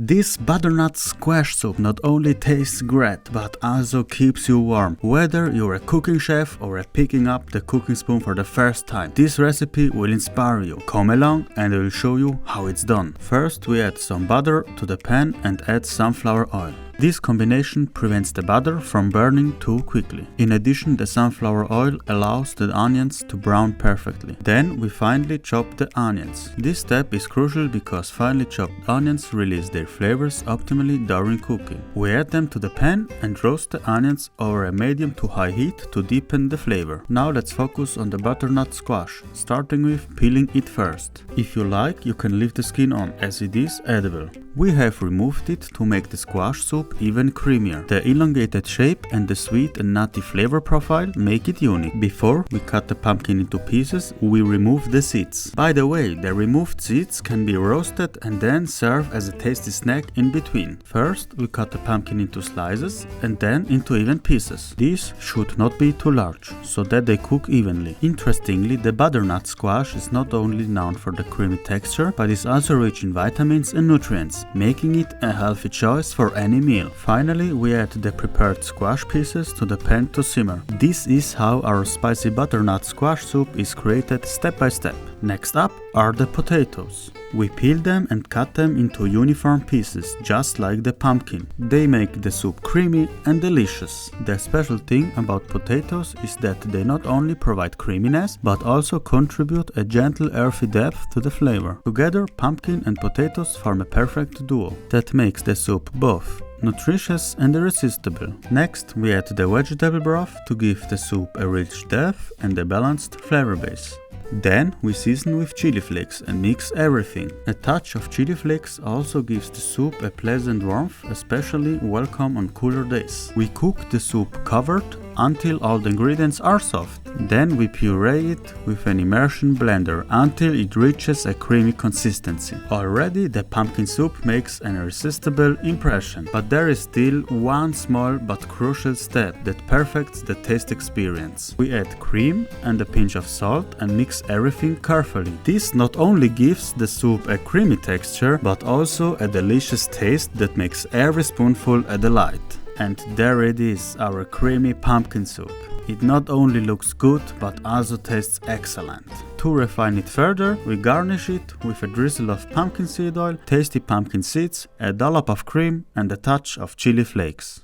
This butternut squash soup not only tastes great, but also keeps you warm, whether you're a cooking chef or picking up the cooking spoon for the first time. This recipe will inspire you. Come along and I will show you how it's done. First we add some butter to the pan and add sunflower oil. This combination prevents the butter from burning too quickly. In addition, the sunflower oil allows the onions to brown perfectly. Then we finely chop the onions. This step is crucial because finely chopped onions release their flavors optimally during cooking. We add them to the pan and roast the onions over a medium to high heat to deepen the flavor. Now let's focus on the butternut squash, starting with peeling it first. If you like, you can leave the skin on, as it is edible. We have removed it to make the squash soup even creamier. The elongated shape and the sweet and nutty flavor profile make it unique. Before we cut the pumpkin into pieces, we remove the seeds. By the way, the removed seeds can be roasted and then serve as a tasty snack in between. First, we cut the pumpkin into slices and then into even pieces. These should not be too large, so that they cook evenly. Interestingly, the butternut squash is not only known for the creamy texture, but is also rich in vitamins and nutrients, making it a healthy choice for any meal. Finally, we add the prepared squash pieces to the pan to simmer. This is how our spicy butternut squash soup is created step by step. Next up are the potatoes. We peel them and cut them into uniform pieces, just like the pumpkin. They make the soup creamy and delicious. The special thing about potatoes is that they not only provide creaminess, but also contribute a gentle earthy depth to the flavor. Together, pumpkin and potatoes form a perfect duo that makes the soup both nutritious and irresistible. Next, we add the vegetable broth to give the soup a rich depth and a balanced flavor base. Then we season with chili flakes and mix everything. A touch of chili flakes also gives the soup a pleasant warmth, especially welcome on cooler days. We cook the soup covered until all the ingredients are soft. Then we puree it with an immersion blender until it reaches a creamy consistency. Already the pumpkin soup makes an irresistible impression, but there is still one small but crucial step that perfects the taste experience. We add cream and a pinch of salt and mix everything carefully. This not only gives the soup a creamy texture, but also a delicious taste that makes every spoonful a delight. And there it is, our creamy pumpkin soup. It not only looks good, but also tastes excellent. To refine it further, we garnish it with a drizzle of pumpkin seed oil, tasty pumpkin seeds, a dollop of cream and a touch of chili flakes.